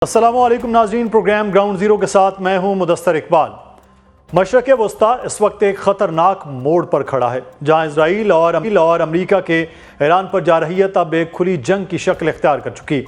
अस्सलामुअलैकुम नाज़रीन, programme ground zero के साथ मैं हूं मुदस्सर इकबाल। मशरक़ वस्ता इस वक्त एक ख़तरनाक मोड़ पर खड़ा है, जहां इसराइल और अमरीका के ईरान पर जारहियत अब एक खुली जंग की शक्ल इख्तियार कर चुकी।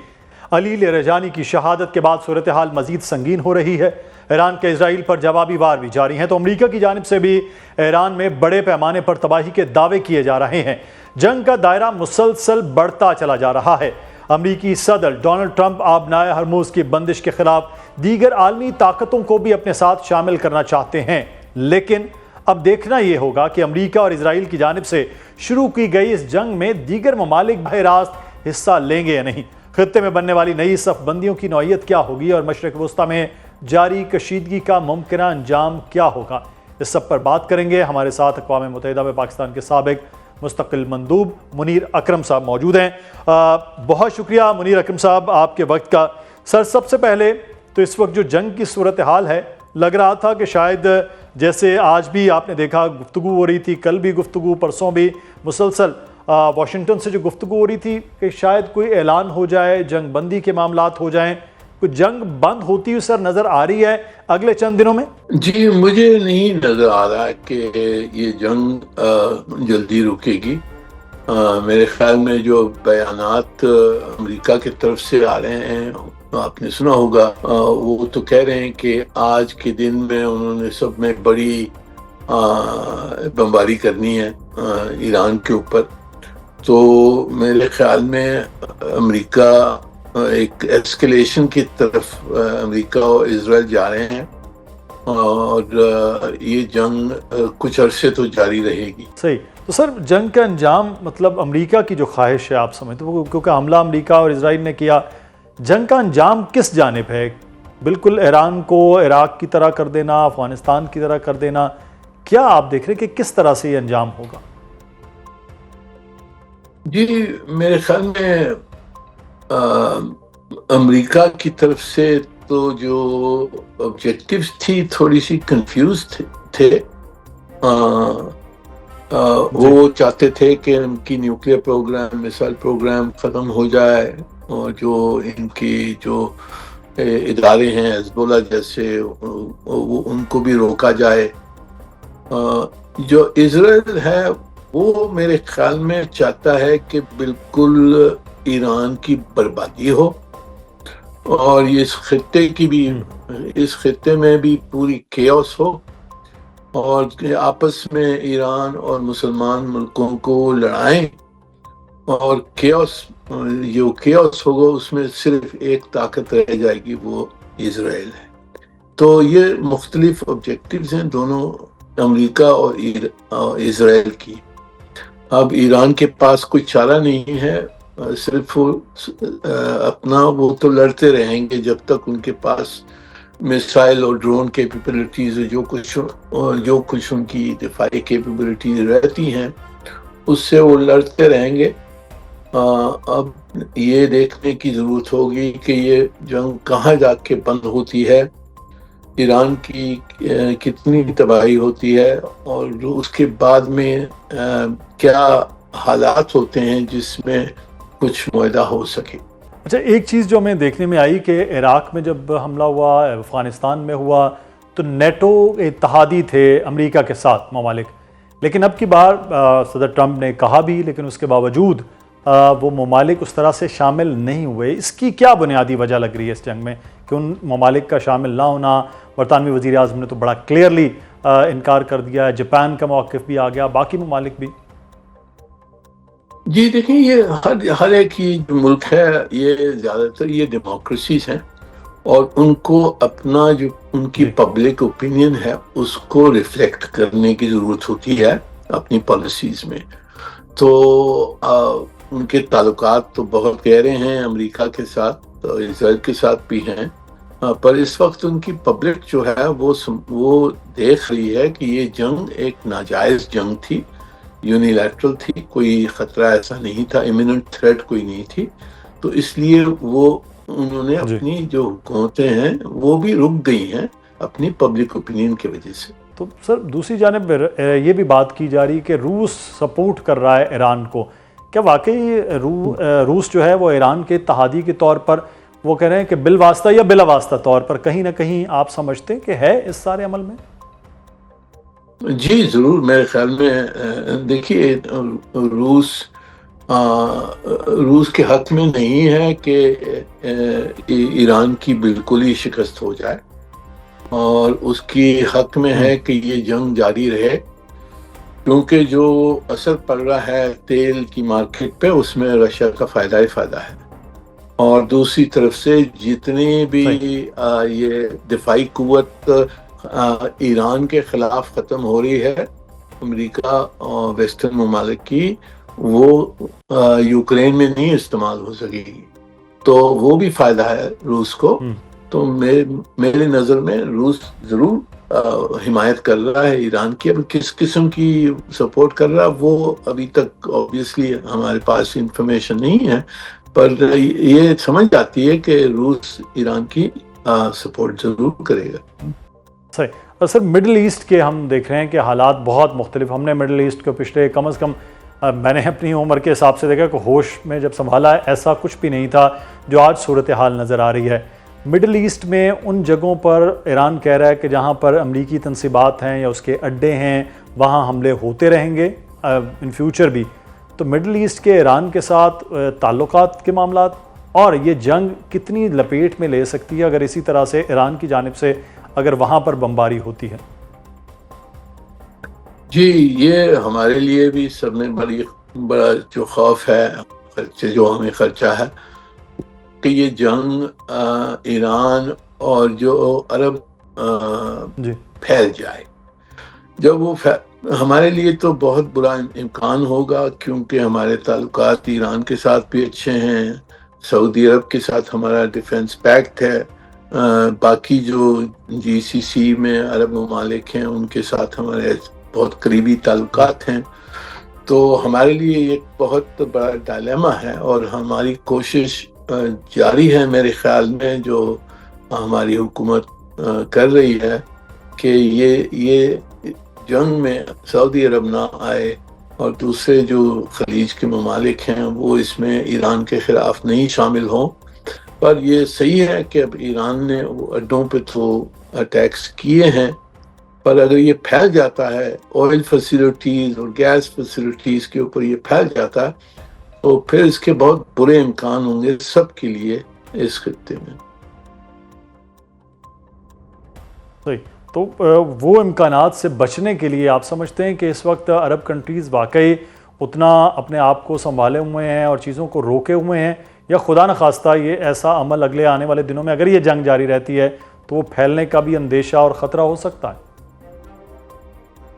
अली लरजानी की शहादत के बाद सूरत हाल मज़ीद संगीन हो रही है। ईरान के इसराइल पर जवाबी वार भी जारी हैं, तो अमरीका की जानिब से भी ईरान में बड़े पैमाने पर तबाही के दावे किए जा रहे हैं। जंग का दायरा मुसलसल बढ़ता चला जा रहा है। अमरीकी सदर डोनाल्ड ट्रंप आबनाए हरमुज़ की बंदिश के खिलाफ दीगर आलमी ताकतों को भी अपने साथ शामिल करना चाहते हैं, लेकिन अब देखना यह होगा कि अमरीका और इसराइल की जानिब से शुरू की गई इस जंग में दीगर ममालिक बराह रास्त हिस्सा लेंगे या नहीं। खित्ते में बनने वाली नई सफ़बंदियों की नौइयत क्या होगी और मशरक़ वस्ता में जारी कशीदगी का मुमकिन अंजाम क्या होगा, इस सब पर बात करेंगे। हमारे साथ अक़वाम मुत्तहिदा में पाकिस्तान के साबिक़ मुस्तक़िल मंदूब मुनीर अकरम साहब मौजूद हैं। बहुत शुक्रिया मुनीर अकरम साहब आपके वक्त का। सर, सबसे पहले तो इस वक्त जो जंग की सूरत हाल है, लग रहा था कि शायद जैसे आज भी आपने देखा गुफ्तगू हो रही थी, कल भी गुफ्तगू, परसों भी मुसलसल वाशिंगटन से जो गुफ्तगू हो रही थी कि शायद कोई ऐलान हो जाए, जंग बंदी के मामलात हो जाएं, कुछ जंग बंद होती हुई सर नज़र आ रही है अगले चंद दिनों में? जी, मुझे नहीं नज़र आ रहा कि ये जंग जल्दी रुकेगी। मेरे ख्याल में जो बयानात अमेरिका की तरफ से आ रहे हैं, आपने सुना होगा, वो तो कह रहे हैं कि आज के दिन में उन्होंने सब में बड़ी बमबारी करनी है ईरान के ऊपर। तो मेरे ख्याल में अमेरिका एक एस्केलेशन की तरफ अमेरिका और इजराइल जा रहे हैं और ये जंग कुछ अरसे तो जारी रहेगी। सही। तो सर, जंग का अंजाम मतलब अमेरिका की जो ख्वाहिश है, आप समझते हो, क्योंकि हमला अमेरिका और इजराइल ने किया, जंग का अंजाम किस जानिब है? बिल्कुल ईरान को इराक की तरह कर देना, अफगानिस्तान की तरह कर देना, क्या आप देख रहे हैं कि किस तरह से ये अंजाम होगा? जी, मेरे ख्याल में अमेरिका की तरफ से तो जो ऑब्जेक्टिव्स थी थोड़ी सी कंफ्यूज थे। वो चाहते थे कि उनकी न्यूक्लियर प्रोग्राम, मिसाइल प्रोग्राम ख़त्म हो जाए और जो इनकी जो इदारे हैं हिज़्बुल्लाह जैसे, वो उनको भी रोका जाए। जो इजराइल है वो मेरे ख्याल में चाहता है कि बिल्कुल ईरान की बर्बादी हो और इस खित्ते की भी, इस खित्ते में भी पूरी केओस हो और आपस में ईरान और मुसलमान मुल्कों को लड़ाएं और केओस, जो केओस होगा उसमें सिर्फ एक ताकत रह जाएगी, वो इजराइल है। तो ये मुख्तलिफ ऑब्जेक्टिव्स हैं दोनों, अमेरिका और इजराइल की। अब ईरान के पास कोई चारा नहीं है, सिर्फ अपना वो तो लड़ते रहेंगे जब तक उनके पास मिसाइल और ड्रोन कैपेबिलिटीज, जो कुछ उनकी दिफाई कैपेबिलिटीज रहती हैं, उससे वो लड़ते रहेंगे। अब ये देखने की ज़रूरत होगी कि ये जंग कहाँ जाके बंद होती है, ईरान की कितनी तबाही होती है और उसके बाद में क्या हालात होते हैं जिसमें कुछ मुआहदा हो सके। अच्छा, एक चीज़ जो हमें देखने में आई कि इराक में जब हमला हुआ, अफ़गानिस्तान में हुआ, तो नेटो इत्तहादी थे अमेरिका के साथ ममालिक, लेकिन अब की बार सदर ट्रंप ने कहा भी, लेकिन उसके बावजूद वो ममालिक उस तरह से शामिल नहीं हुए। इसकी क्या बुनियादी वजह लग रही है इस जंग में कि उन ममालिक का शामिल ना होना? बरतानवी वज़ीर आज़म ने तो बड़ा क्लियरली इनकार कर दिया है, जापान का मौक़िफ़ भी आ गया, बाकी ममालिक भी। जी देखिए, ये हर एक ही जो मुल्क है, ये ज़्यादातर ये डेमोक्रेसीज हैं और उनको अपना जो उनकी पब्लिक ओपिनियन है उसको रिफ्लेक्ट करने की ज़रूरत होती है अपनी पॉलिसीज़ में। तो उनके ताल्लुकात तो बहुत गहरे हैं अमेरिका के साथ, तो इजराइल के साथ भी हैं, पर इस वक्त उनकी पब्लिक जो है वो देख रही है कि ये जंग एक नाजायज़ जंग थी, यूनिलैटरल थी, कोई ख़तरा ऐसा नहीं था, इमिनेंट थ्रेट कोई नहीं थी। तो इसलिए उन्होंने अपनी जो हुकूमतें हैं वो भी रुक गई हैं अपनी पब्लिक ओपिनियन की वजह से। तो सर, दूसरी जानिब ये भी बात की जा रही कि रूस सपोर्ट कर रहा है ईरान को। क्या वाकई रूस जो है वो ईरान के इत्तहादी के तौर पर वो कह रहे हैं कि बिल वास्ता या बिला वास्ता तौर पर कहीं ना कहीं आप समझते हैं कि है इस सारे अमल में? जी जरूर, मेरे ख्याल में देखिए, रूस के हक में नहीं है कि ईरान की बिल्कुल ही शिकस्त हो जाए, और उसकी हक में है कि ये जंग जारी रहे, क्योंकि जो असर पड़ रहा है तेल की मार्केट पे उसमें रशिया का फायदा ही फायदा है। और दूसरी तरफ से जितनी भी ये दिफाई कुव्वत ईरान के खिलाफ ख़त्म हो रही है अमेरिका और वेस्टर्न ममालिक की, वो यूक्रेन में नहीं इस्तेमाल हो सकेगी, तो वो भी फायदा है रूस को। तो मेरे नज़र में रूस ज़रूर हिमायत कर रहा है ईरान की। अब किस किस्म की सपोर्ट कर रहा है वो अभी तक ऑब्वियसली हमारे पास इंफॉर्मेशन नहीं है, पर ये समझ आती है कि रूस ईरान की सपोर्ट ज़रूर करेगा। सही। और सर, मिडल ईस्ट के हम देख रहे हैं कि हालात बहुत मुख्तलिफ। हमने मिडल ईस्ट को पिछले कम अज़ कम मैंने अपनी उम्र के हिसाब से देखा कि होश में जब संभाला है ऐसा कुछ भी नहीं था जो आज सूरत हाल नज़र आ रही है। मिडल ईस्ट में उन जगहों पर ईरान कह रहा है कि जहाँ पर अमरीकी तनसीबात हैं या उसके अड्डे हैं वहाँ हमले होते रहेंगे इन फ्यूचर भी। तो मिडल ईस्ट के ईरान के साथ ताल्लुकात के मामलात और ये जंग कितनी लपेट में ले सकती है अगर इसी तरह से ईरान की जानिब से अगर वहाँ पर बमबारी होती है? जी, ये हमारे लिए भी सबने बड़ा जो खौफ है, खर्चे जो हमें खर्चा है कि ये जंग ईरान और जो अरब फैल जाए। जब वो हमारे लिए तो बहुत बुरा इम्कान होगा, क्योंकि हमारे ताल्लुकात ईरान के साथ भी अच्छे हैं, सऊदी अरब के साथ हमारा डिफेंस पैक्ट है, बाकी जो जीसीसी में अरब ममालिक हैं उनके साथ हमारे बहुत करीबी ताल्लुकात हैं। तो हमारे लिए एक बहुत बड़ा डायलेमा है, और हमारी कोशिश जारी है मेरे ख्याल में, जो हमारी हुकूमत कर रही है कि ये जंग में सऊदी अरब ना आए और दूसरे जो खलीज के ममालिक हैं वो इसमें ईरान के ख़िलाफ़ नहीं शामिल हों। पर ये सही है कि अब ईरान ने वो अड्डों पे तो अटैक्स किए हैं, पर अगर ये फैल जाता है ऑयल फैसिलिटीज़ और गैस फैसिलिटीज़ के ऊपर ये फैल जाता है, तो फिर इसके बहुत बुरे इम्कान होंगे सब के लिए इस खित्ते में। सही। तो वो इम्कानात से बचने के लिए आप समझते हैं कि इस वक्त अरब कंट्रीज़ वाकई उतना अपने आप को संभाले हुए हैं और चीज़ों को रोके हुए हैं, या खुदा न खास्ता ये ऐसा अमल अगले आने वाले दिनों में अगर ये जंग जारी रहती है तो वो फैलने का भी अंदेशा और ख़तरा हो सकता है?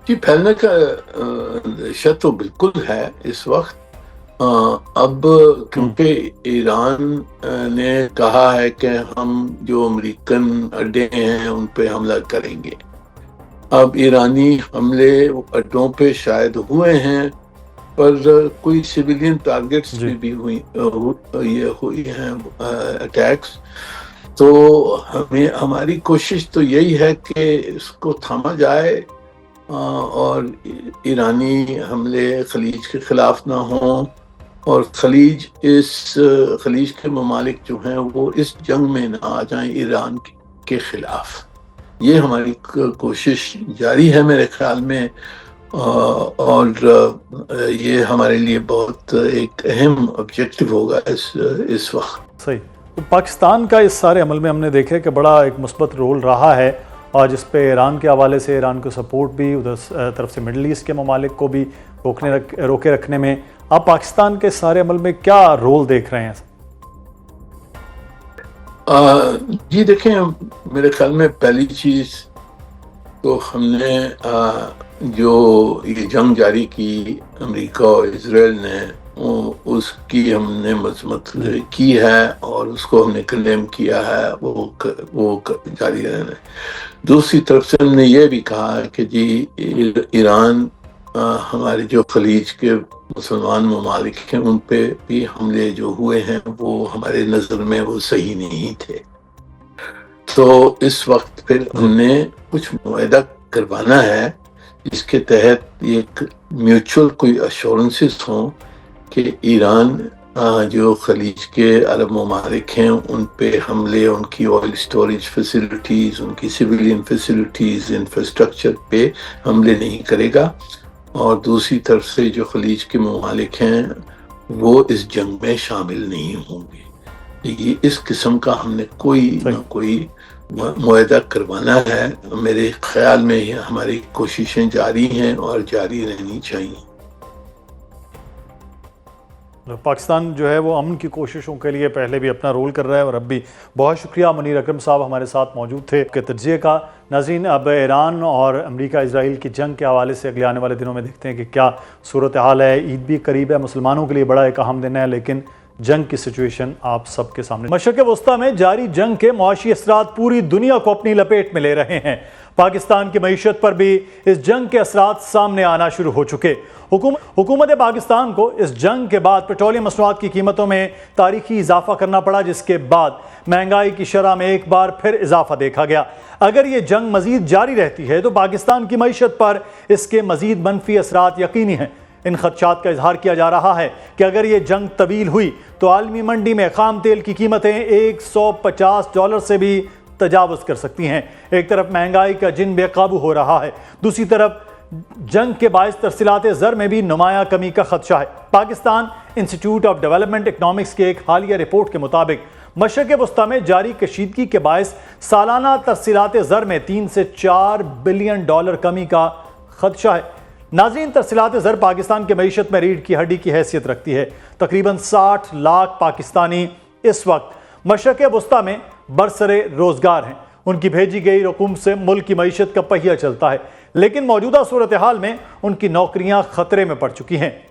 जी, फैलने का अंदेशा तो बिल्कुल है इस वक्त। अब क्योंकि ईरान ने कहा है कि हम जो अमेरिकन अड्डे हैं उन पे हमला करेंगे। अब ईरानी हमले अड्डों पे शायद हुए हैं, पर कोई सिविलियन टारगेट्स भी हुई हैं अटैक्स। तो हमारी कोशिश तो यही है कि इसको थामा जाए और ईरानी हमले खलीज के खिलाफ ना हों, और खलीज के ममालिक जो हैं वो इस जंग में ना आ जाएं ईरान के खिलाफ। ये हमारी कोशिश जारी है मेरे ख्याल में, और ये हमारे लिए बहुत एक अहम ऑब्जेक्टिव होगा इस वक्त। सही। तो पाकिस्तान का इस सारे अमल में हमने देखा कि बड़ा एक मुस्बत रोल रहा है, और जिस पे ईरान के हवाले से ईरान को सपोर्ट भी उधर तरफ से मिडल ईस्ट के ममालिक को भी रोके रखने में। आप पाकिस्तान के सारे अमल में क्या रोल देख रहे हैं? जी देखें, मेरे ख्याल में पहली चीज़ तो हमने जो ये जंग जारी की अमेरिका और इजराइल ने, उसकी हमने मजम्मत की है और उसको हमने कंडेम किया है, वो जारी रहना। दूसरी तरफ से हमने ये भी कहा कि जी ईरान हमारे जो खलीज के मुसलमान ममालिक हैं उन पे भी हमले जो हुए हैं वो हमारे नज़र में वो सही नहीं थे। तो इस वक्त फिर हमने कुछ मुआहदा करवाना है जिसके तहत एक म्यूचुअल कोई अश्योरेंसेस हों कि ईरान जो खलीज के अरब ममालिक हैं उन पे हमले, उनकी ऑयल स्टोरेज फैसिलिटीज़, उनकी सिविलियन फैसिलिटीज़, इंफ्रास्ट्रक्चर पे हमले नहीं करेगा। और दूसरी तरफ से जो खलीज के ममालिक हैं वो इस जंग में शामिल नहीं होंगे। ये इस किस्म का हमने कोई ना कोई मुआहदा करवाना है। मेरे ख्याल में हमारी कोशिशें जारी हैं और जारी रहनी चाहिए। पाकिस्तान जो है वो अमन की कोशिशों के लिए पहले भी अपना रोल कर रहा है और अब भी। बहुत शुक्रिया मुनीर अकरम साहब हमारे साथ मौजूद थे के तज्ज़िये का। नाज़रीन, अब ईरान और अमेरिका इसराइल की जंग के हवाले से अगले आने वाले दिनों में देखते हैं कि क्या सूरत हाल है। ईद भी करीब है, मुसलमानों के लिए बड़ा एक अहम दिन है, लेकिन जंग की सिचुएशन आप सबके सामने। मशरक़ वस्ता में जारी जंग के मुआशी असरात पूरी दुनिया को अपनी लपेट में ले रहे हैं। पाकिस्तान की मईशत पर भी इस जंग के असरात सामने आना शुरू हो चुके। हुकूमत पाकिस्तान को इस जंग के बाद पेट्रोलियम मसनूआत की कीमतों में तारीखी इजाफा करना पड़ा, जिसके बाद महंगाई की शरह में एक बार फिर इजाफा देखा गया। अगर ये जंग मजीद जारी रहती है तो पाकिस्तान की मईशत पर इसके मजीद मनफी असरात यकीनी हैं। इन खदशात का इजहार किया जा रहा है कि अगर ये जंग तवील हुई तो आलमी मंडी में खाम तेल की कीमतें $150 से भी तजावुज कर सकती हैं। एक तरफ महंगाई का जिन बेकाबू हो रहा है, दूसरी तरफ जंग के बायस तरसीलात ज़र में भी नुमाया कमी का खदशा है। Pakistan institute of development economics के एक हालिया रिपोर्ट के मुताबिक मशरक़ वस्ता में जारी कशीदगी के बायस सालाना तरसीलात ज़र में $3 से $4 बिलियन कमी का खदशा है। नाज़रीन, तरसीलात ज़र पाकिस्तान के मईशत में रीढ़ की हड्डी की हैसियत रखती है। तकरीबन 60 लाख पाकिस्तानी इस वक्त मशरक़ वस्ता में बरसरे रोज़गार हैं। उनकी भेजी गई रकूम से मुल्क की मईशत का पहिया चलता है, लेकिन मौजूदा सूरत हाल में उनकी नौकरियां खतरे में पड़ चुकी हैं।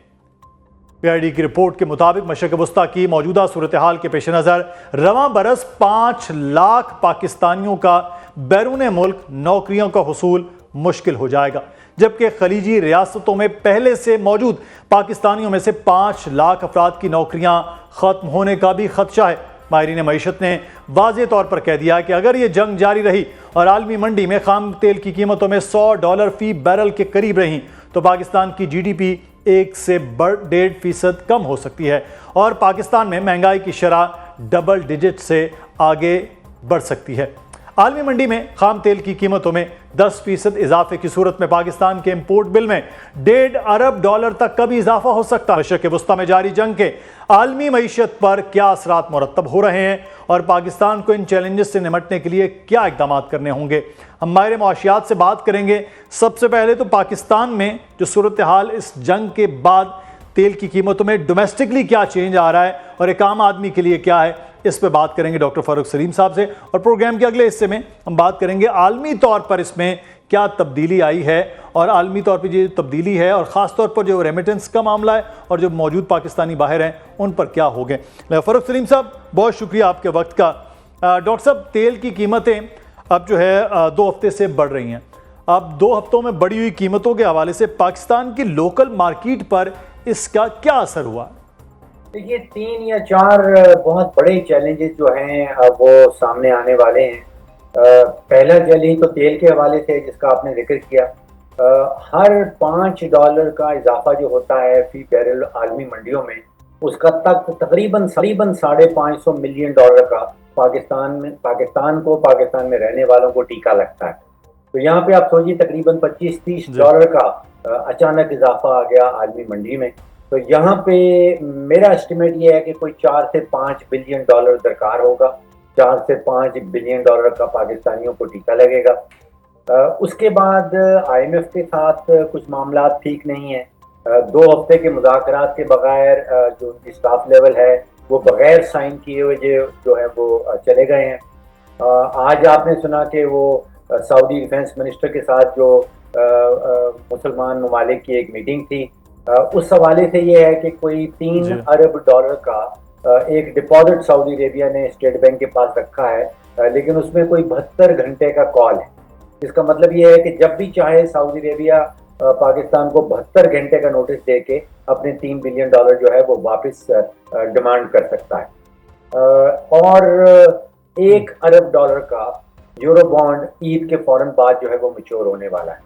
PID की रिपोर्ट के मुताबिक मशरक़ वस्ता की मौजूदा सूरत हाल के पेश नज़र रवां बरस 5 लाख पाकिस्तानियों का बैरून मुल्क नौकरियों का हुसूल मुश्किल हो जाएगा, जबकि खलीजी रियासतों में पहले से मौजूद पाकिस्तानियों में से 5 लाख अफराद की नौकरियां खत्म होने का भी खदशा है। माहिरीन मईशत ने वाज़ेह तौर पर कह दिया कि अगर ये जंग जारी रही और आलमी मंडी में खाम तेल की कीमतों में $100 फी बैरल के करीब रही तो पाकिस्तान की GDP 1 से 1.5% कम हो सकती है और पाकिस्तान में महंगाई की शरह डबल डिजिट से आगे बढ़ सकती है। आलमी मंडी में खाम तेल की कीमतों में 10% इजाफे की सूरत में पाकिस्तान के इंपोर्ट बिल में $1.5 अरब तक का भी इजाफा हो सकता है। मशरक़ वस्ता में जारी जंग के आलमी मईशत पर क्या असरात मुरतब हो रहे हैं और पाकिस्तान को इन चैलेंजेस से निमटने के लिए क्या इकदाम करने होंगे, हम माहिर मुआशियात से बात करेंगे। सबसे पहले तो पाकिस्तान में जो सूरत हाल इस जंग के बाद तेल की कीमतों में डोमेस्टिकली क्या चेंज आ रहा है और एक आम आदमी के लिए क्या है, इस पर बात करेंगे डॉक्टर फारूक सलीम साहब से। और प्रोग्राम के अगले हिस्से में हम बात करेंगे आलमी तौर पर इसमें क्या तब्दीली आई है और आलमी तौर पर जो तब्दीली है और ख़ास तौर पर जो रेमिटेंस का मामला है और जो मौजूद पाकिस्तानी बाहर हैं उन पर क्या हो गए। फारूक सलीम साहब, बहुत शुक्रिया आपके वक्त का। डॉक्टर साहब, तेल की कीमतें अब जो है 2 हफ्ते से बढ़ रही हैं। अब 2 हफ्तों में बढ़ी हुई कीमतों के हवाले से पाकिस्तान की लोकल मार्केट पर इसका क्या असर हुआ? देखिए, 3 या 4 बहुत बड़े चैलेंजेस जो हैं वो सामने आने वाले हैं। पहला चैलेंज तो तेल के हवाले से जिसका आपने जिक्र किया। हर $5 का इजाफा जो होता है फी बैरल आलमी मंडियों में, उसका तकरीबन $550 मिलियन का पाकिस्तान में रहने वालों को टीका लगता है। तो यहाँ पे आप सोचिए तकरीबन $25-30 का अचानक इजाफा आ गया आलमी मंडी में। तो यहाँ पे मेरा एस्टिमेट ये है कि कोई $4 से $5 बिलियन दरकार होगा। $4 से $5 बिलियन का पाकिस्तानियों को टीका लगेगा। उसके बाद IMF के साथ कुछ मामला ठीक नहीं है। 2 हफ्ते के मुज़ाकरात के बगैर जो स्टाफ लेवल है वो बगैर साइन किए हुए जो है वो चले गए हैं। आज आपने सुना कि वो सऊदी डिफेंस मिनिस्टर के साथ जो मुसलमान ममालिक की एक मीटिंग थी, उस हवाले से ये है कि कोई $3 अरब का एक डिपॉजिट सऊदी अरेबिया ने स्टेट बैंक के पास रखा है, लेकिन उसमें कोई 72 घंटे का कॉल है। इसका मतलब ये है कि जब भी चाहे सऊदी अरेबिया पाकिस्तान को 72 घंटे का नोटिस दे के अपने $3 बिलियन जो है वो वापस डिमांड कर सकता है। और $1 अरब का यूरो बॉन्ड ईद के फौरन बाद जो है वो मैच्योर होने वाला है।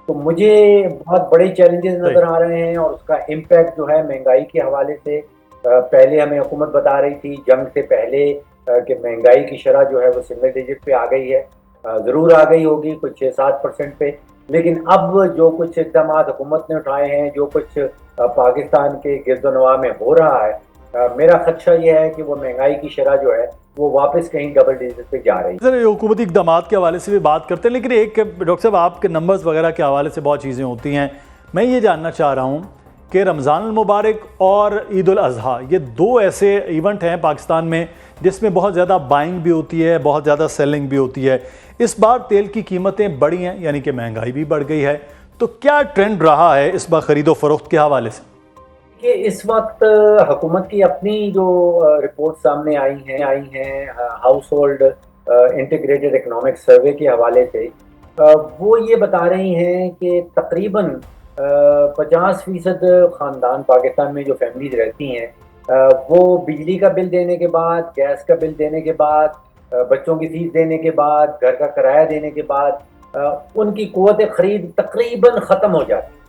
तो मुझे बहुत बड़े चैलेंजेस नजर आ रहे हैं और उसका इम्पैक्ट जो है महंगाई के हवाले से पहले हमें हुकूमत बता रही थी जंग से पहले कि महंगाई की शरह जो है वो सिंगल डिजिट पे आ गई है। ज़रूर आ गई होगी कुछ 6-7% पे, लेकिन अब जो कुछ इक़दाम हुकूमत ने उठाए हैं, जो कुछ पाकिस्तान के गिरदोनवा में हो रहा है, मेरा खदशा ये है कि वो महंगाई की शरह जो है वो वापस कहीं डबल डिजिट पे जा रही है। सर, हुकूमती इक़दाम के हवाले से भी बात करते हैं, लेकिन एक डॉक्टर साहब आपके नंबर्स वगैरह के हवाले से बहुत चीज़ें होती हैं। मैं ये जानना चाह रहा हूँ कि रमज़ान मुबारक और ईद उल अज़हा, ये दो ऐसे इवेंट हैं पाकिस्तान में जिसमें बहुत ज़्यादा बाइंग भी होती है, बहुत ज़्यादा सेलिंग भी होती है। इस बार तेल की कीमतें बढ़ी हैं, यानी कि महंगाई भी बढ़ गई है। तो क्या ट्रेंड रहा है इस बार ख़रीदो फरोख्त के हवाले से? कि इस वक्त हुकूमत की अपनी जो रिपोर्ट सामने आई हैं house hold integrated economic survey के हवाले से, वो ये बता रही हैं कि तकरीबन 50% ख़ानदान पाकिस्तान में जो फैमिलीज रहती हैं, वो बिजली का बिल देने के बाद, गैस का बिल देने के बाद, बच्चों की फीस देने के बाद, घर का किराया देने के बाद उनकी क़ुव्वत ख़रीद तकरीबन ख़त्म हो जाती है।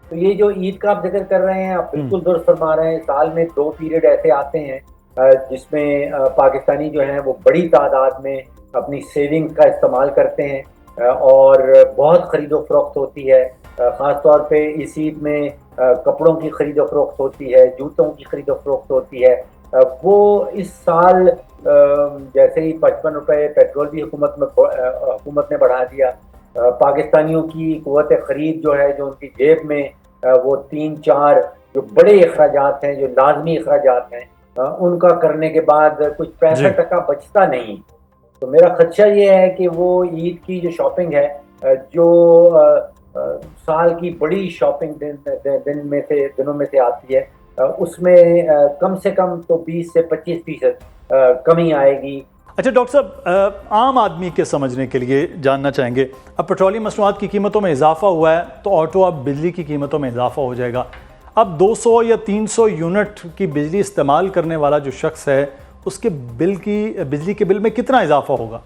तो ये जो ईद का आप जिक्र कर रहे हैं, आप बिल्कुल दुरुस्त फरमा रहे हैं। साल में 2 पीरियड ऐसे आते हैं जिसमें पाकिस्तानी जो हैं वो बड़ी तादाद में अपनी सेविंग का इस्तेमाल करते हैं और बहुत खरीदो फरोख्त होती है। ख़ास तौर पे इस ईद में कपड़ों की खरीदो फरोख्त होती है, जूतों की खरीदो फरोख्त होती है। वो इस साल जैसे ही 55 रुपये पेट्रोल भी हुकूमत ने बढ़ा दिया, पाकिस्तानियों की क़ुव्वत ख़रीद जो है, जो उनकी जेब में वो 3-4 जो बड़े अखराजात हैं, जो लाजमी अखराजात हैं, उनका करने के बाद कुछ 65% बचता नहीं। तो मेरा खदशा ये है कि वो ईद की जो शॉपिंग है, जो साल की बड़ी शॉपिंग दिनों में से आती है, उसमें कम से कम तो 20 से 25% कमी आएगी। अच्छा डॉक्टर साहब, आम आदमी के समझने के लिए जानना चाहेंगे, अब पेट्रोलियम मसनूआत की कीमतों में इजाफा हुआ है तो ऑटो अब बिजली की कीमतों में इजाफा हो जाएगा। अब 200 या 300 यूनिट की बिजली इस्तेमाल करने वाला जो शख्स है, उसके बिजली के बिल में कितना इजाफा होगा?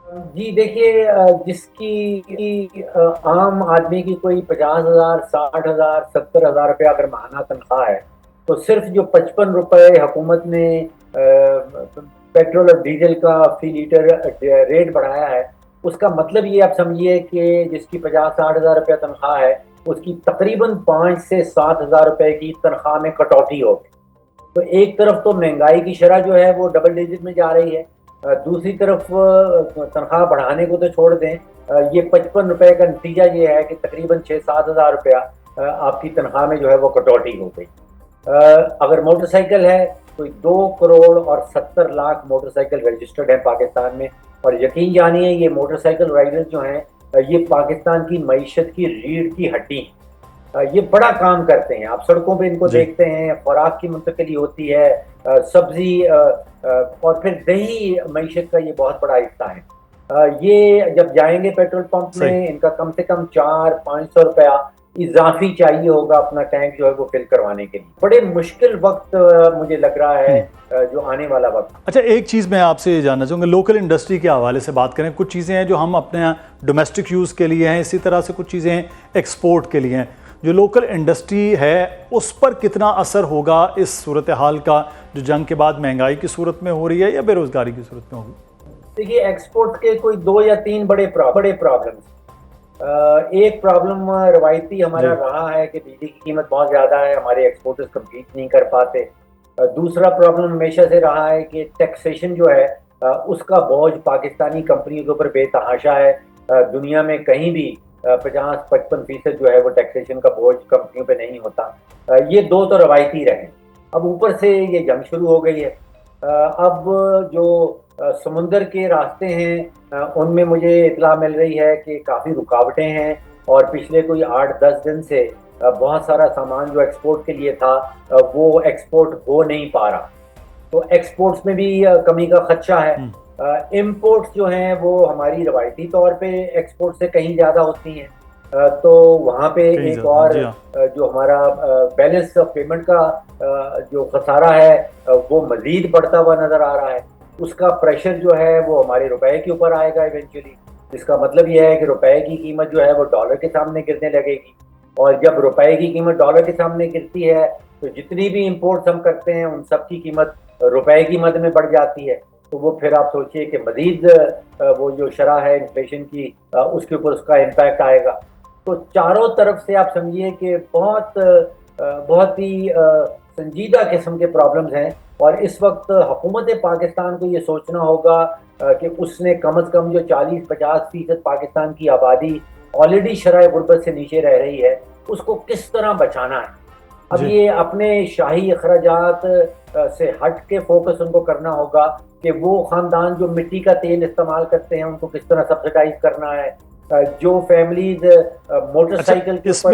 जी देखिए, जिसकी आम आदमी की कोई 50,000, 60,000, 70,000 रुपया अगर माहाना तनख्वाह है, तो सिर्फ जो 55 रुपये हुकूमत ने पेट्रोल और डीजल का फी लीटर रेट बढ़ाया है, उसका मतलब ये आप समझिए कि जिसकी 50-60 हज़ार रुपया तनख्वाह है, उसकी तकरीबन 5 से 7 हज़ार रुपये की तनख्वाह में कटौती होगी। तो एक तरफ तो महंगाई की शरह जो है वो डबल डिजिट में जा रही है, दूसरी तरफ तनख्वाह बढ़ाने को तो छोड़ दें, ये 55 रुपये का नतीजा ये है कि तकरीबन 6-7 हज़ार रुपया आपकी तनख्वाह में जो है वो कटौती हो गई। अगर मोटरसाइकिल है, कोई 2 करोड़ और 70 लाख मोटरसाइकिल रजिस्टर्ड है पाकिस्तान में, और यकीन जानिए ये मोटरसाइकिल राइडर्स जो हैं, ये पाकिस्तान की मईशत की रीढ़ की हड्डी हैं। ये बड़ा काम करते हैं। आप सड़कों पे इनको देखते हैं, खुराक की मुंतकिली होती है, सब्जी और फिर दही मईशत का ये बहुत बड़ा हिस्सा है। ये जब जाएंगे पेट्रोल पंप में, इनका कम से कम 400-500 रुपया इजाफी चाहिए होगा अपना टैंक जो है वो फिल करवाने के लिए। बड़े मुश्किल वक्त मुझे लग रहा है जो आने वाला वक्त। अच्छा, एक चीज़ मैं आपसे जानना चाहूँगा, लोकल इंडस्ट्री के हवाले से बात करें। कुछ चीज़ें हैं जो हम अपने डोमेस्टिक यूज़ के लिए हैं, इसी तरह से कुछ चीज़ें एक्सपोर्ट के लिए हैं। जो लोकल इंडस्ट्री है उस पर कितना असर होगा इस सूरत हाल का, जो जंग के बाद महंगाई की सूरत में हो रही है या बेरोज़गारी की सूरत में होगी? देखिए, एक्सपोर्ट के कोई 2 या 3 बड़े प्रॉब्लम्स। एक प्रॉब्लम रवायती हमारा रहा है कि बिजली की कीमत बहुत ज़्यादा है, हमारे एक्सपोर्टर्स कम्पीट नहीं कर पाते। दूसरा प्रॉब्लम हमेशा से रहा है कि टैक्सेशन जो है उसका बोझ पाकिस्तानी कंपनियों के ऊपर बेतहाशा है। दुनिया में कहीं भी 50-55% जो है वो टैक्सेशन का बोझ कंपनियों पे नहीं होता। ये 2 तो रवायती रहे। अब ऊपर से ये जंग शुरू हो गई है। अब जो समुंदर के रास्ते हैं उनमें मुझे इत्तला मिल रही है कि काफ़ी रुकावटें हैं, और पिछले कोई 8-10 दिन से बहुत सारा सामान जो एक्सपोर्ट के लिए था वो एक्सपोर्ट हो नहीं पा रहा। तो एक्सपोर्ट्स में भी कमी का खदशा है। इम्पोर्ट्स जो हैं वो हमारी रवायती तौर पे एक्सपोर्ट से कहीं ज़्यादा होती हैं, तो वहाँ पे एक और जो हमारा बैलेंस ऑफ पेमेंट का जो खसारा है वो मज़ीद बढ़ता हुआ नज़र आ रहा है। उसका प्रेशर जो है वो हमारे रुपए के ऊपर आएगा इवेंचुअली, जिसका मतलब यह है कि रुपए की कीमत जो है वो डॉलर के सामने गिरने लगेगी, और जब रुपए की कीमत डॉलर के सामने गिरती है तो जितनी भी इंपोर्ट्स हम करते हैं उन सब की कीमत रुपए की मद में बढ़ जाती है। तो वो फिर आप सोचिए कि मजीद वो जो शरह है इन्फ्लेशन की उसके ऊपर उसका इम्पैक्ट आएगा। तो चारों तरफ से आप समझिए कि बहुत ही संजीदा किस्म के प्रॉब्लम्स हैं और इस वक्त हुकूमत पाकिस्तान को ये सोचना होगा कि उसने कम से कम जो 40-50% पाकिस्तान की आबादी ऑलरेडी शरह गुर्बत से नीचे रह रही है उसको किस तरह बचाना है। अब ये अपने शाही अखराजात से हट के फोकस उनको करना होगा कि वो खानदान जो मिट्टी का तेल इस्तेमाल करते हैं उनको किस तरह सब्सिडाइज करना है, जो फैमिलीज मोटरसाइकिल के ऊपर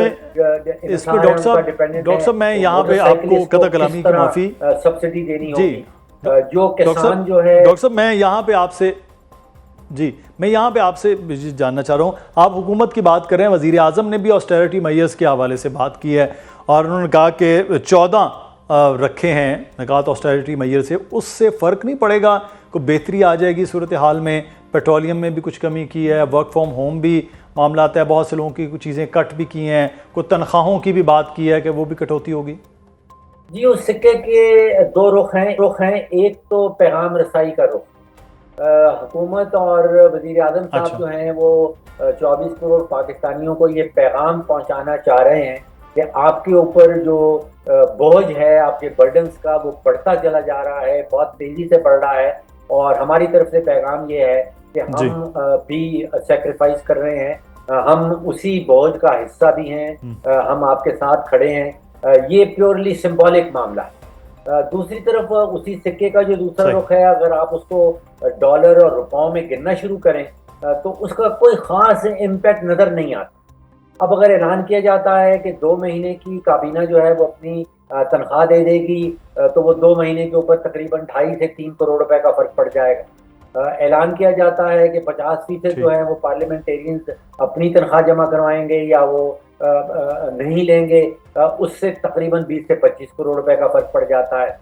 इसमें डॉक्टर साहब मैं यहाँ पे आपको कतई कलामी की माफी सब्सिडी देनी होगी। जो किसान जो है डॉक्टर साहब मैं यहाँ पे आपसे जानना चाह रहा हूँ, आप हुकूमत की बात कर रहे हैं, वज़ीर आज़म ने भी ऑस्टेरिटी मेजर्स के हवाले से बात की है और उन्होंने कहा कि 14 रखे हैं निकात ऑस्टेरिटी मेजर से, उससे फ़र्क नहीं पड़ेगा, कोई बेहतरी आ जाएगी सूरत हाल में? पेट्रोलियम में भी कुछ कमी की है, वर्क फ्रॉम होम भी मामला है, बहुत से लोगों की कुछ चीज़ें कट भी की हैं, कुछ तनख्वाहों की भी बात की है कि वो भी कटौती होगी। जी उस सिक्के के दो रुख हैं। एक तो पैगाम रसाई का रुख, हुकूमत और वज़ीर आज़म साहब जो हैं वो 24 करोड़ पाकिस्तानियों को ये पैगाम पहुंचाना चाह रहे हैं कि आपके ऊपर जो बोझ है आपके बर्डन्स का वो बढ़ता चला जा रहा है, बहुत तेजी से बढ़ रहा है और हमारी तरफ से पैगाम ये है कि हम भी सेक्रीफाइस कर रहे हैं, हम उसी बोझ का हिस्सा भी हैं, हम आपके साथ खड़े हैं। ये प्योरली सिंबॉलिक मामला है। दूसरी तरफ उसी सिक्के का जो दूसरा रुख है, अगर आप उसको डॉलर और रुपयों में गिनना शुरू करें तो उसका कोई खास इम्पैक्ट नजर नहीं आता। अब अगर ऐलान किया जाता है कि 2 महीने की काबीना जो है वो अपनी तनख्वाह दे देगी तो वो 2 महीने के ऊपर तकरीबन 2.5 से 3 करोड़ रुपए का फर्क पड़ जाएगा। ऐलान किया जाता है कि 50% जो है वो पार्लियामेंटेरियंस अपनी तनख्वाह जमा करवाएंगे या वो नहीं लेंगे, उससे तकरीबन 20 से 25 करोड़ रुपए का फर्क पड़ जाता है।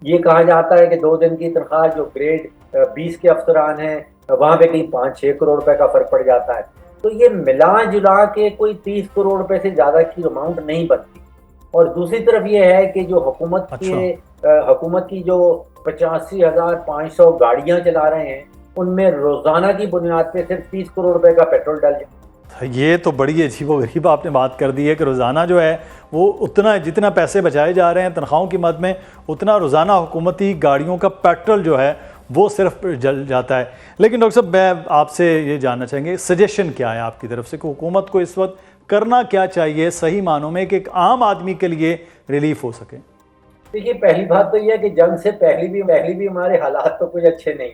ये कहा जाता है कि 2 दिन की तनख्वाह जो ग्रेड 20 के अफसरान हैं वहाँ पे कहीं 5-6 करोड़ रुपए का फर्क पड़ जाता है। तो ये मिला जुला के कोई 30 करोड़ रुपए से ज्यादा की अमाउंट नहीं बनती। और दूसरी तरफ ये है कि जो हुकूमत की जो 85,500 गाड़ियां चला रहे हैं उनमें रोजाना की बुनियाद पे सिर्फ 30 करोड़ रुपए का पेट्रोल डल जाए। ये तो बड़ी अजीबोगरीब आपने बात कर दी है कि रोज़ाना जो है वो उतना जितना पैसे बचाए जा रहे हैं तनख्वाहों की मद में, उतना रोज़ाना हुकूमती गाड़ियों का पेट्रोल जो है वो सिर्फ जल जाता है। लेकिन डॉक्टर साहब मैं आपसे ये जानना चाहेंगे, सजेशन क्या है आपकी तरफ से कि हुकूमत को इस वक्त करना क्या चाहिए सही मानों में कि एक आम आदमी के लिए रिलीफ हो सके? देखिए पहली बात तो यह है कि जंग से पहली भी हमारे हालात तो कुछ अच्छे नहीं।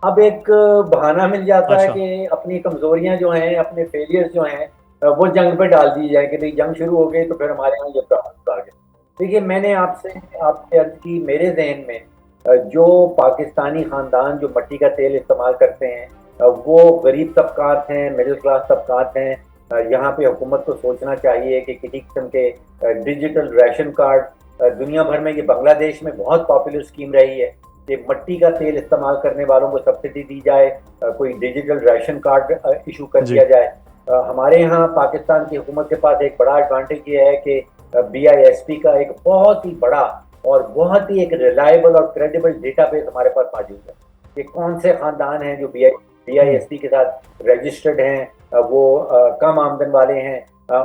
अब एक बहाना मिल जाता है कि अपनी कमजोरियां जो हैं, अपने फेलियर्स जो हैं वो जंग पे डाल दी जाए कि भाई जंग शुरू हो गई तो फिर हमारे यहाँ ये प्रॉब्लम आ गए। देखिए मैंने आपसे अर्ज की, मेरे जहन में जो पाकिस्तानी खानदान जो मिट्टी का तेल इस्तेमाल करते हैं वो गरीब तबकात हैं, मिडिल क्लास तबकात हैं। यहाँ पे हुकूमत को सोचना चाहिए कि किसी किस्म के डिजिटल राशन कार्ड, दुनिया भर में ये बांग्लादेश में बहुत पॉपुलर स्कीम रही है कि मिट्टी का तेल इस्तेमाल करने वालों को सब्सिडी दी जाए, कोई डिजिटल राशन कार्ड इशू कर दिया जाए। हमारे यहाँ पाकिस्तान की हुकूमत के पास एक बड़ा एडवांटेज ये है कि BISP का एक बहुत ही बड़ा और बहुत ही एक रिलायबल और क्रेडिबल डेटाबेस हमारे पास मौजूद है कि कौन से खानदान हैं जो BISP के साथ रजिस्टर्ड हैं, वो कम आमदन वाले हैं,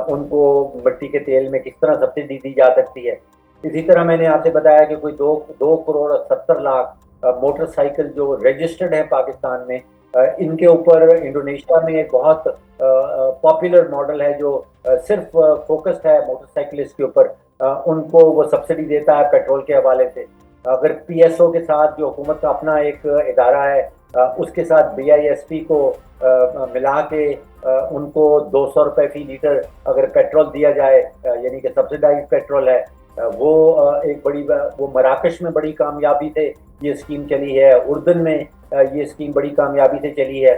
उनको मिट्टी के तेल में किस तरह सब्सिडी दी जा सकती है। इसी तरह मैंने आपसे बताया कि कोई 2 करोड़ 70 लाख मोटरसाइकिल जो रजिस्टर्ड हैं पाकिस्तान में, इनके ऊपर इंडोनेशिया में एक बहुत पॉपुलर मॉडल है जो सिर्फ फोकस्ड है मोटरसाइकिलिस्ट के ऊपर, उनको वो सब्सिडी देता है पेट्रोल के हवाले से। अगर PSO के साथ जो हुकूमत का अपना एक इदारा है उसके साथ BISP को मिला के उनको 200 रुपये फी लीटर अगर पेट्रोल दिया जाए, यानी कि सब्सिडाइज पेट्रोल है, वो एक बड़ी वो मराकश में बड़ी कामयाबी से ये स्कीम चली है, उर्दन में ये स्कीम बड़ी कामयाबी से चली है।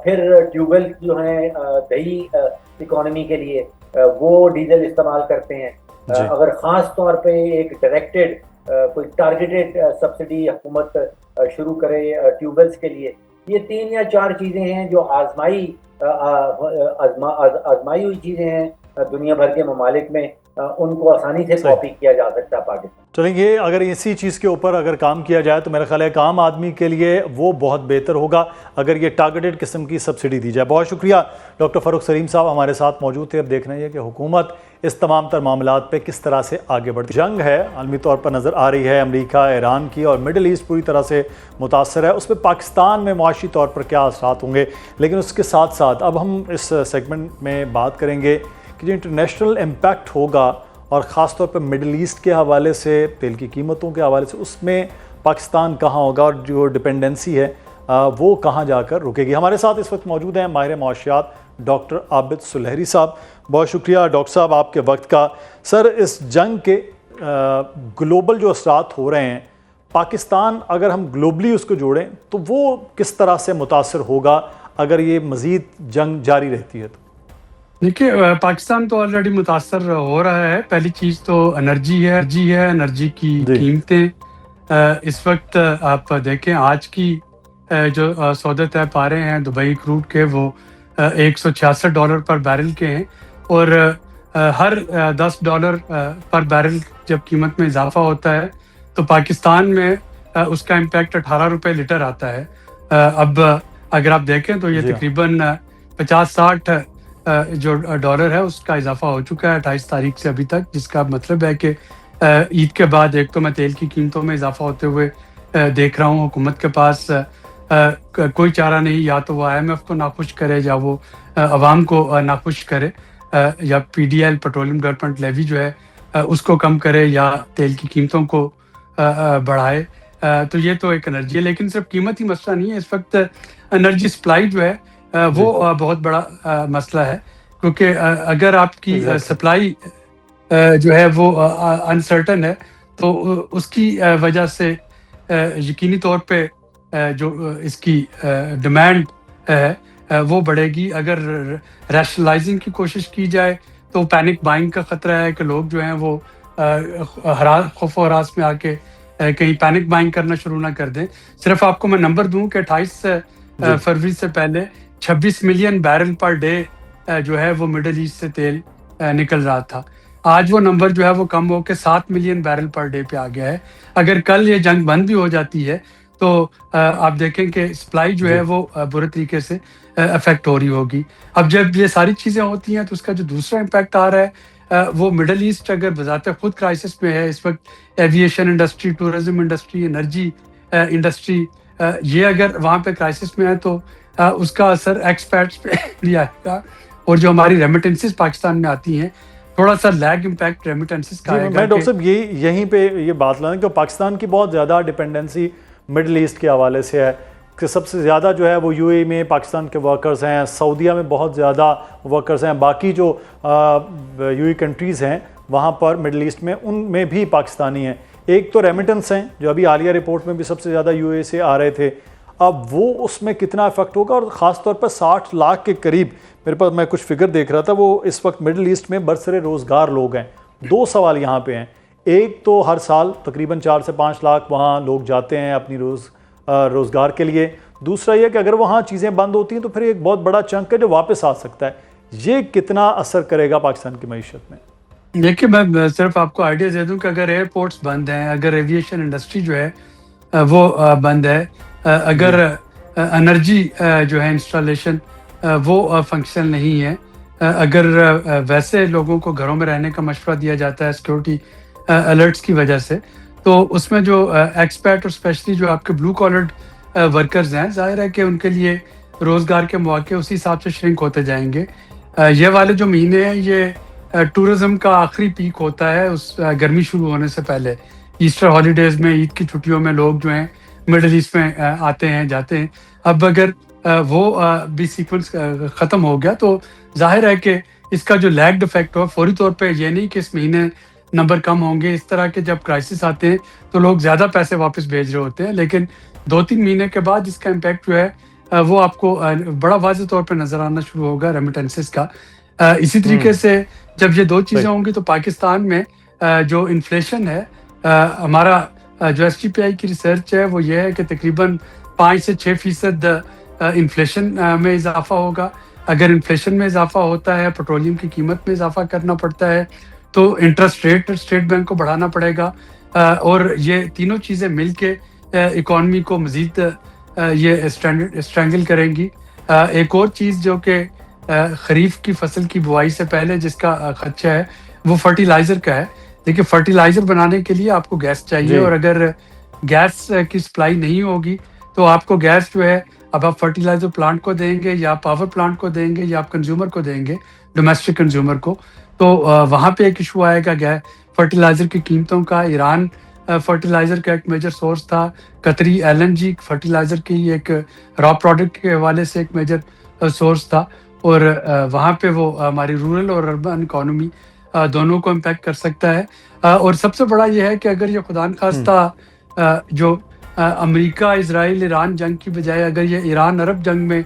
फिर ट्यूबवेल जो हैं दही इकोनॉमी के लिए वो डीजल इस्तेमाल करते हैं। अगर ख़ास तौर पे एक डायरेक्टेड कोई टारगेटेड सब्सिडी हुकूमत शुरू करे ट्यूबवेल्स के लिए, ये 3 या 4 चीज़ें हैं जो आजमाई हुई चीज़ें हैं दुनिया भर के ममालिक में। उनको आसानी से सही। कॉपी किया जा सकता है पाकिस्तान। चलेंगे, अगर इसी चीज़ के ऊपर अगर काम किया जाए तो मेरा ख्याल है एक आम आदमी के लिए वो बहुत बेहतर होगा अगर ये टारगेटेड किस्म की सब्सिडी दी जाए। बहुत शुक्रिया डॉक्टर फ़ारूक सलीम साहब हमारे साथ मौजूद थे। अब देखना है कि हुकूमत इस तमाम तर मामलात पे किस तरह से आगे बढ़ती। जंग है आलमी तौर पर नज़र आ रही है अमरीका ईरान की, और मिडल ईस्ट पूरी तरह से मुतासर है। उस पर पाकिस्तान में मुआशी तौर पर क्या असरात होंगे, लेकिन उसके साथ साथ अब हम इस सेगमेंट में बात करेंगे कि जो इंटरनेशनल इम्पैक्ट होगा और ख़ास तौर पर मिडल ईस्ट के हवाले से, तेल की कीमतों के हवाले से, उसमें पाकिस्तान कहाँ होगा और जो डिपेंडेंसी है वो कहाँ जाकर रुकेगी। हमारे साथ इस वक्त मौजूद हैं माहिर माशियात डॉक्टर आबिद सुलहरी साहब। बहुत शुक्रिया डॉक्टर साहब आपके वक्त का। सर, इस जंग के ग्लोबल जो असरात हो रहे हैं, पाकिस्तान अगर हम ग्लोबली उसको जोड़ें तो वो किस तरह से मुतासर होगा अगर ये मज़ीद जंग जारी रहती है तो? देखिए, पाकिस्तान तो ऑलरेडी मुतासर हो रहा है। पहली चीज़ तो एनर्जी है, एनर्जी की कीमतें इस वक्त आप देखें, आज की जो सौदे तय पा रहे हैं दुबई क्रूड के, वो $166 पर बैरल के हैं, और हर $10 पर बैरल जब कीमत में इजाफा होता है तो पाकिस्तान में उसका इम्पैक्ट 18 रुपये लीटर आता है। अब अगर आप देखें तो ये तकरीबन 50-60 जो डॉलर है उसका इजाफा हो चुका है 28 तारीख से अभी तक, जिसका मतलब है कि ईद के बाद एक तो मैं तेल की कीमतों में इजाफा होते हुए देख रहा हूँ। हुकूमत के पास कोई चारा नहीं, या तो वो IMF को नाखुश करे, या वो अवाम को नाखुश करे, या PDL पेट्रोलियम डेवलपमेंट लेवी जो है उसको कम करे, या तेल की कीमतों को बढ़ाए। तो ये तो एक एनर्जी है, लेकिन सिर्फ कीमत ही मसला नहीं है। इस वक्त एनर्जी सप्लाई जो है वो बहुत बड़ा मसला है, क्योंकि अगर आपकी सप्लाई जो है वो अनसर्टन है तो उसकी वजह से यकीनी तौर पे जो इसकी डिमांड है वो बढ़ेगी। अगर रैशनलाइजिंग की कोशिश की जाए तो पैनिक बाइंग का खतरा है कि लोग जो हैं वो खौफ और हरास में आके कहीं पैनिक बाइंग करना शुरू ना कर दें। सिर्फ आपको मैं नंबर दूं कि 28 फरवरी से पहले 26 मिलियन बैरल पर डे जो है वो मिडल ईस्ट से तेल निकल रहा था। आज वो नंबर जो है वो कम होकर 7 मिलियन बैरल पर डे पे आ गया है। अगर कल ये जंग बंद भी हो जाती है तो आप देखें कि सप्लाई जो है वो बुरे तरीके से अफेक्ट हो रही होगी। अब जब ये सारी चीज़ें होती हैं तो उसका जो दूसरा इम्पैक्ट आ रहा है वो मिडल ईस्ट अगर बजाते खुद क्राइसिस में है इस वक्त, aviation industry, tourism industry, energy industry, ये अगर वहाँ पे क्राइसिस में है तो उसका असर एक्सपर्ट्स पे भी आएगा, और जो हमारी रेमिटेंसेस पाकिस्तान में आती हैं थोड़ा सा लैग इम्पैक्ट रेमिटेंसेस का आएगा। मैं डॉक्टर साहब यहीं पे ये बात लाना कि पाकिस्तान की बहुत ज़्यादा डिपेंडेंसी मिडल ईस्ट के हवाले से है कि सबसे ज़्यादा जो है वो UAE में पाकिस्तान के वर्कर्स हैं, सऊदीया में बहुत ज़्यादा वर्कर्स हैं, बाकी जो UAE कंट्रीज़ हैं वहाँ पर मिडल ईस्ट में उनमें भी पाकिस्तानी हैं। एक तो रेमिटेंस हैं जो अभी हालिया रिपोर्ट में भी सबसे ज़्यादा UAE से आ रहे थे, अब वो उसमें कितना इफेक्ट होगा, और ख़ास तौर पर 60 लाख के करीब मेरे पास मैं कुछ फिगर देख रहा था, वो इस वक्त मिडल ईस्ट में बरसरे रोज़गार लोग हैं। दो सवाल यहाँ पे हैं, एक तो हर साल तकरीबन 4 से 5 लाख वहाँ लोग जाते हैं अपनी रोज़गार के लिए, दूसरा ये कि अगर वहाँ चीज़ें बंद होती हैं तो फिर एक बहुत बड़ा चंक है जो वापस आ सकता है। ये कितना असर करेगा पाकिस्तान की मईशत में? देखिए, मैं सिर्फ आपको आइडिया दे दूं कि अगर एयरपोर्ट्स बंद हैं, अगर एविएशन इंडस्ट्री जो है वो बंद है, अगर एनर्जी जो है इंस्टॉलेशन वो फंक्शनल नहीं है, अगर वैसे लोगों को घरों में रहने का मशवरा दिया जाता है सिक्योरिटी अलर्ट्स की वजह से, तो उसमें जो एक्सपर्ट और स्पेशली जो आपके ब्लू कॉलर्ड वर्कर्स हैं, जाहिर है कि उनके लिए रोज़गार के मौके उसी हिसाब से श्रिंक होते जाएंगे। ये वाले जो महीने हैं ये टूरिज़्म का आखिरी पीक होता है उस गर्मी शुरू होने से पहले। ईस्टर हॉलीडेज़ में, ईद की छुट्टियों में लोग जो हैं मिडल ईस्ट में आते हैं जाते हैं। अब अगर वो भी सीक्वेंस ख़त्म हो गया तो जाहिर है कि इसका जो लैग्ड इफेक्ट हो, फौरी तौर पे ये नहीं कि इस महीने नंबर कम होंगे। इस तरह के जब क्राइसिस आते हैं तो लोग ज़्यादा पैसे वापस भेज रहे होते हैं, लेकिन 2-3 महीने के बाद इसका इम्पैक्ट जो है वो आपको बड़ा वाज़ेह तौर पे नज़र आना शुरू होगा रेमिटेंसेस का। इसी तरीके से जब ये दो चीज़ें होंगी तो पाकिस्तान में जो इन्फ्लेशन है, हमारा जो STPI की रिसर्च है वो ये है कि तकरीबन 5 से 6% इन्फ्लेशन में इजाफा होगा। अगर इन्फ्लेशन में इजाफा होता है, पेट्रोलियम की कीमत में इजाफा करना पड़ता है, तो इंटरेस्ट रेट स्टेट बैंक को बढ़ाना पड़ेगा, और ये तीनों चीज़ें मिलके इकॉनमी को मज़ीद ये स्ट्रैंगल करेंगी। एक और चीज़ जो कि खरीफ की फसल की बुआई से पहले जिसका खर्चा है वो फर्टिलाइज़र का है। देखिए, फर्टिलाइज़र बनाने के लिए आपको गैस चाहिए, और अगर गैस की सप्लाई नहीं होगी तो आपको गैस जो है, अब आप फर्टिलाइज़र प्लांट को देंगे या पावर प्लांट को देंगे या आप कंज्यूमर को देंगे, डोमेस्टिक कंज्यूमर को, तो वहाँ पे एक इशू आएगा फर्टिलाइज़र की कीमतों का। ईरान फर्टिलाइज़र का एक मेजर सोर्स था, कतरी एलएनजी फर्टिलाइज़र की एक रॉ प्रोडक्ट के हवाले से एक मेजर सोर्स था, और वहाँ पे वो हमारी रूरल और अर्बन इकोनॉमी दोनों को इम्पैक्ट कर सकता है। और सबसे बड़ा ये है कि अगर ये खुदा न खास्ता जो अमेरिका इजराइल ईरान जंग की बजाय अगर ये ईरान अरब जंग में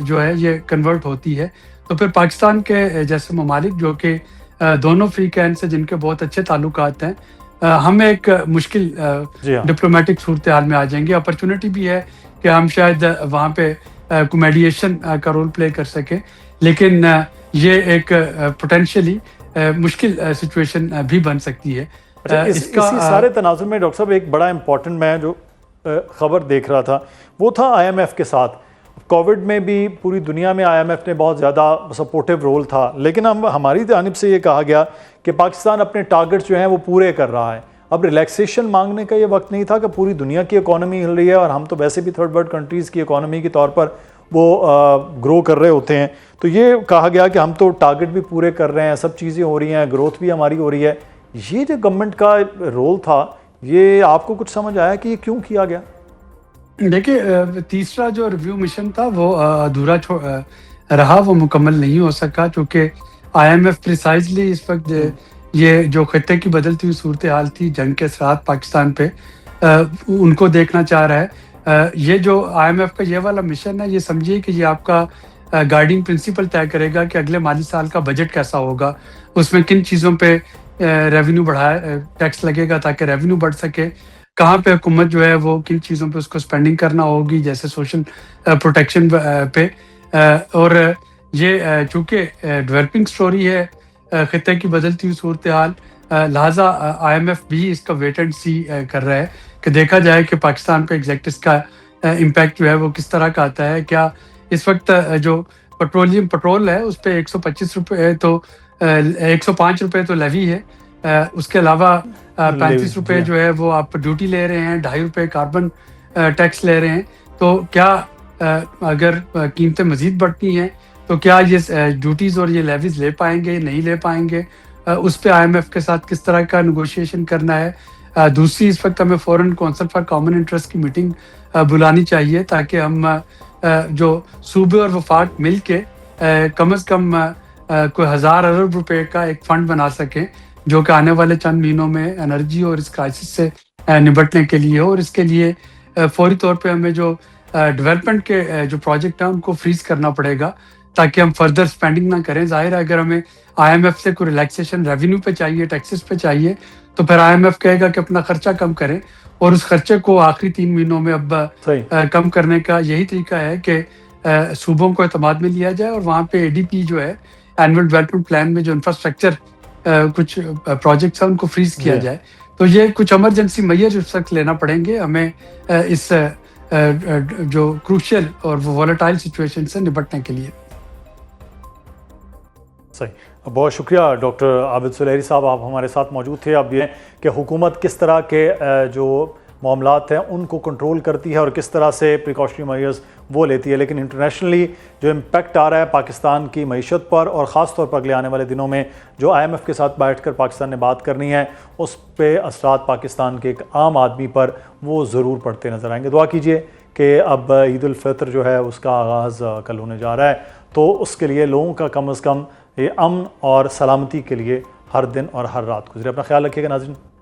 जो है ये कन्वर्ट होती है, तो फिर पाकिस्तान के जैसे ममालिक जो कि दोनों फ्री कैन से जिनके बहुत अच्छे ताल्लुकात हैं, हम एक मुश्किल डिप्लोमेटिक सूरत हाल में आ जाएंगे। अपॉर्चुनिटी भी है कि हम शायद वहाँ पे मेडिएशन का रोल प्ले कर सकें, लेकिन ये एक पोटेंशियली मुश्किल सिचुएशन भी बन सकती है। इसी सारे तनाजुर में डॉक्टर साहब एक बड़ा इम्पॉर्टेंट मैं जो खबर देख रहा था वो था आईएमएफ के साथ। कोविड में भी पूरी दुनिया में आईएमएफ ने बहुत ज़्यादा सपोर्टिव रोल था, लेकिन हमारी जानिब से ये कहा गया कि पाकिस्तान अपने टारगेट्स जो हैं वो पूरे कर रहा है। अब रिलैक्सेशन मांगने का ये वक्त नहीं था कि पूरी दुनिया की इकॉनमी हिल रही है और हम तो वैसे भी थर्ड वर्ल्ड कंट्रीज़ की इकॉनमी के तौर पर वो ग्रो कर रहे होते हैं, तो ये कहा गया कि हम तो टारगेट भी पूरे कर रहे हैं, सब चीज़ें हो रही हैं, ग्रोथ भी हमारी हो रही है। ये जो गवर्नमेंट का रोल था, ये आपको कुछ समझ आया कि ये क्यों किया गया? देखिए, तीसरा जो रिव्यू मिशन था वो अधूरा रहा, वो मुकम्मल नहीं हो सका, क्योंकि आईएमएफ प्रिसाइजली इस वक्त ये जो खत्ते की बदलती हुई सूरत हाल थी, जंग के असरात पाकिस्तान पे, उनको देखना चाह रहा है। ये जो आईएमएफ का ये वाला मिशन है, ये समझिए कि ये आपका गाइडिंग प्रिंसिपल तय करेगा कि अगले माली साल का बजट कैसा होगा, उसमें किन चीज़ों पे रेवेन्यू टैक्स लगेगा ताकि रेवेन्यू बढ़ सके, कहाँ पे हुकूमत जो है वो किन चीज़ों पे उसको स्पेंडिंग करना होगी, जैसे सोशल प्रोटेक्शन पे। और ये चूँकि डेवलपिंग स्टोरी है, खित्ते की बदलती हुई सूरत हाल, लिहाजा आईएमएफ भी इसका वेट एंड सी कर रहा है कि देखा जाए कि पाकिस्तान पे एग्जैक्टिव्स का इम्पैक्ट जो है वो किस तरह का आता है। क्या इस वक्त जो पेट्रोल है उस पर 125 रुपये तो 105 रुपये तो लेवी है, उसके अलावा 35 रुपये जो है वो आप ड्यूटी ले रहे हैं, 2.5 रुपये कार्बन टैक्स ले रहे हैं। तो क्या अगर कीमतें मज़ीद बढ़ती हैं तो क्या ये ड्यूटीज़ और ये लेवीज़ ले पाएंगे, नहीं ले पाएंगे, उस पर आईएमएफ के साथ किस तरह का नेगोशिएशन करना है। दूसरी, इस वक्त हमें foreign council for common interest की मीटिंग बुलानी चाहिए ताकि हम जो सूबे और वफाक मिल के कम अज़ कम कोई 1000 अरब रुपए का एक फ़ंड बना सकें, जो कि आने वाले चंद महीनों में एनर्जी और इस क्राइसिस से निपटने के लिए हो। और इसके लिए फौरी तौर पे हमें जो डेवलपमेंट के जो प्रोजेक्ट हैं उनको फ्रीज करना पड़ेगा ताकि हम फर्दर स्पेंडिंग ना करें। जाहिर है, अगर हमें आईएमएफ से कोई रिलैक्सेशन रेवेन्यू पे चाहिए, टैक्सेस पे चाहिए, तो फिर आईएमएफ कहेगा कि अपना खर्चा कम करें, और उस खर्चे को आखिरी 3 महीनों में अब कम करने का यही तरीका है कि सूबों को एतमाद में लिया जाए और वहाँ पे एडीपी जो है, एनुअल डेवलपमेंट प्लान में जो इंफ्रास्ट्रक्चर कुछ प्रोजेक्ट्स हैं उनको फ्रीज किया जाए। तो ये कुछ इमरजेंसी मेजर्स इस वक्त लेना पड़ेंगे हमें इस जो क्रूशियल और वोलेटाइल सिचुएशन से निपटने के लिए। सही, बहुत शुक्रिया डॉक्टर आबिद सुलेहरी साहब, आप हमारे साथ मौजूद थे। अब ये कि हुकूमत किस तरह के जो मामलात हैं उनको कंट्रोल करती है और किस तरह से प्रिकॉशनरी मेजर्स वो लेती है, लेकिन इंटरनेशनली जो इम्पैक्ट आ रहा है पाकिस्तान की मईशत पर और ख़ास तौर पर अगले आने वाले दिनों में जो आईएमएफ के साथ बैठकर पाकिस्तान ने बात करनी है, उस पे असरात पाकिस्तान के एक आम आदमी पर वो ज़रूर पड़ते नज़र आएंगे। दुआ कीजिए कि अब ईद उल फितर जो है उसका आगाज़ कल होने जा रहा है, तो उसके लिए लोगों का कम अज़ कम ये अमन और सलामती के लिए हर दिन और हर रात गुजरे। अपना ख्याल रखिएगा नाज़रीन।